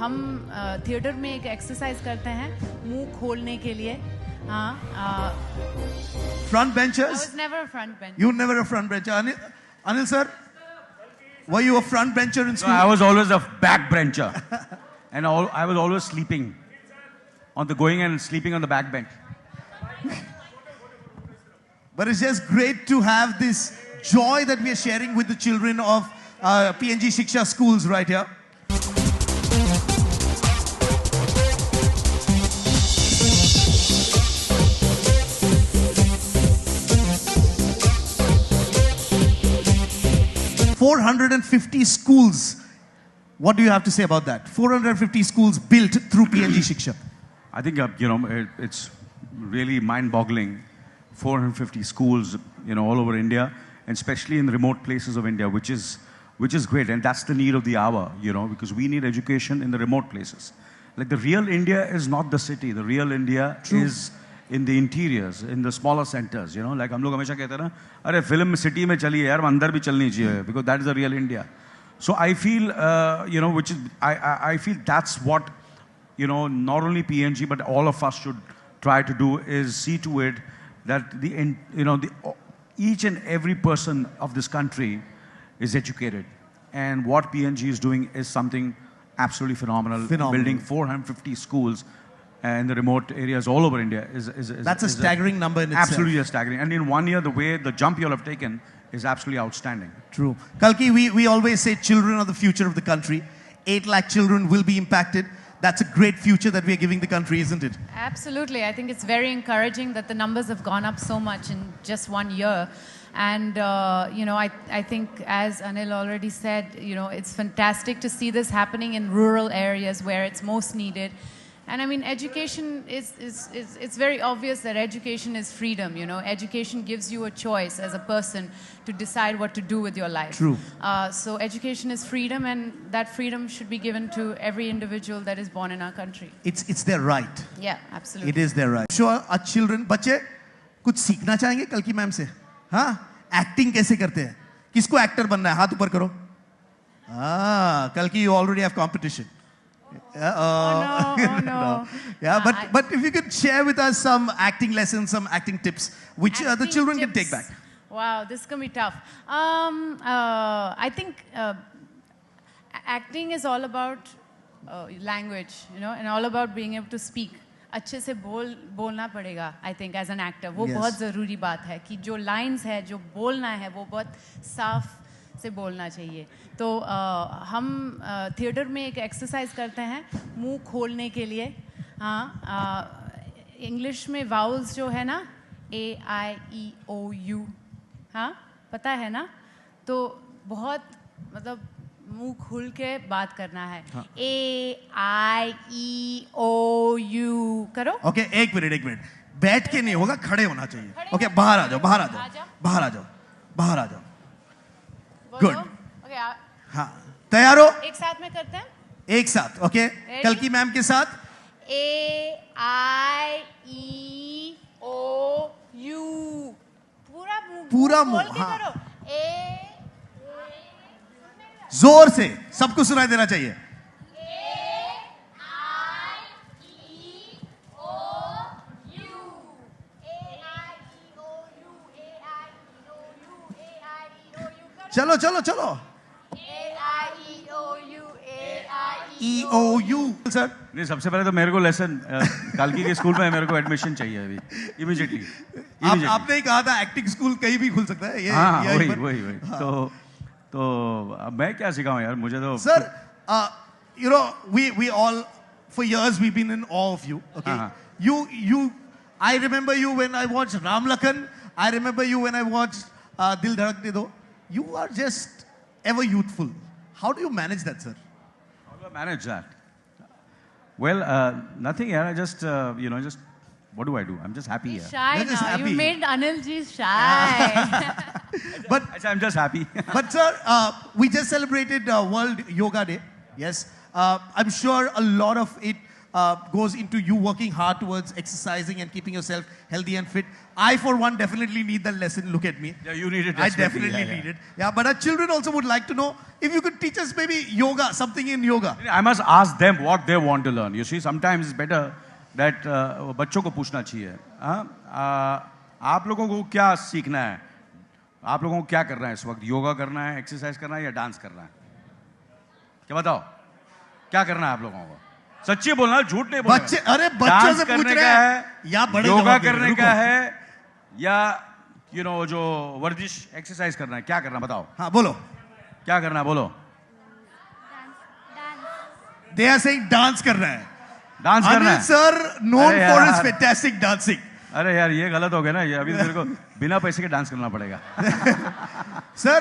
हम थिएटर में एक एक्सरसाइज करते हैं मुंह खोलने के लिए. Front benchers? I was never a front bencher. You were never a front bencher. Anil sir, were you a front bencher in school? No, I was always a back bencher. And I was always sleeping on the going and sleeping on the back bench. But it's just great to have this joy that we are sharing with the children of PNG Shiksha schools right here. $450 schools. What do you have to say about that? 450 schools built through PNG Shiksha. I think, it's really mind-boggling. 450 schools, all over India, and especially in remote places of India, which is great. And that's the need of the hour, because we need education in the remote places. Like the real India is not the city. The real India is in the interiors, in the smaller centers, like हम लोग हमेशा कहते हैं ना, अरे film city में चलिए यार, अंदर भी चलनी चाहिए, because that is the real India. So I feel, I feel that's what, not only PNG but all of us should try to do, is see to it that each and every person of this country is educated, and what PNG is doing is something absolutely phenomenal. Building 450 schools in the remote areas all over India that's a staggering number in itself. Absolutely staggering. And in 1 year, the way the jump you all have taken is absolutely outstanding. True. Kalki, we always say children are the future of the country. 8 lakh children will be impacted. That's a great future that we're giving the country, isn't it? Absolutely. I think it's very encouraging that the numbers have gone up so much in just 1 year. And, I think, as Anil already said, it's fantastic to see this happening in rural areas where it's most needed. And I mean, education it's very obvious that education is freedom, Education gives you a choice as a person to decide what to do with your life. True. So education is freedom, and that freedom should be given to every individual that is born in our country. It's their right. Yeah, absolutely. It is their right. Sure, our children, बच्चे कुछ सीखना चाहेंगे कल्की ma'am से? हाँ? Acting कैसे करते हैं? किसको actor बनना है? हाथ ऊपर करो. Kalki, you already have competition. Oh no. Yeah, but if you could share with us some acting lessons, some acting tips, which the children can take back. Wow, this is going to be tough. I think acting is all about language, and all about being able to speak. अच्छे से बोलना पड़ेगा, I think, as an actor. वो बहुत ज़रूरी बात है कि जो lines है, जो बोलना है, वो बहुत साफ से बोलना चाहिए. तो हम थिएटर में एक एक्सरसाइज करते हैं मुंह खोलने के लिए. इंग्लिश में वाउल्स जो है ना, AIEOU, पता है ना, तो बहुत मतलब मुंह खुल के बात करना है. AIEOU करो. ओके, एक मिनट बैठ के नहीं होगा, खड़े होना चाहिए. ओके, बाहर आ जाओ. गुड. ओके, हाँ, तैयार हो? एक साथ में करते हैं. एक साथ. ओके, कल्की मैम के साथ. AIEOU. पूरा मुंह करो. जोर से सबको सुनाई देना चाहिए. चलो. AIEOU. सर, नहीं, सबसे पहले तो मेरे को लेसन कालकी के स्कूल में मेरे को एडमिशन चाहिए अभी, इमीडिएटली. आपने ही कहा था एक्टिंग स्कूल कहीं भी खुल सकता है. ये वही. तो अब मैं क्या सिखाऊं यार, मुझे तो. Sir, we all for years we've been in awe of you. Okay, I remember you when I watched Ram Lakhan. I remember you when I watched Dil Dhadakne Do. You are just ever youthful. How do you manage that, sir? How do I manage that? Well, nothing. Yeah, I just what do I do? I'm just happy. He's shy You're just now. happy. You made Anil ji shy. But I'm just happy. But sir, we just celebrated World Yoga Day. Yes, I'm sure a lot of it goes into you working hard towards exercising and keeping yourself healthy and fit. I, for one, definitely need that lesson. Look at me. Yeah, you need it. I definitely need it. Yeah, but our children also would like to know if you could teach us maybe yoga, something in yoga. I must ask them what they want to learn. You see, sometimes it's better that बच्चों को पूछना चाहिए. आप लोगों को क्या सीखना है? आप लोगों को क्या करना है इस वक्त? योगा करना है, एक्सरसाइज करना है या डांस करना है? क्या बताओ? क्या करना है आप लोगों को? सच्ची बोलना, झूठ नहीं बोलना. बच्चे, अरे बच्चों से पूछ रहे हैं या बड़े योगा करने का है या जो वर्जिश एक्सरसाइज करना है? क्या करना बताओ? हाँ बोलो. क्या करना है बोलो? They are saying डांस करना है. डांस करना है. Anil sir known for his fantastic dancing. अरे यार ये गलत हो गया ना. ये अभी तेरे को बिना पैसे के डांस करना पड़ेगा. Sir,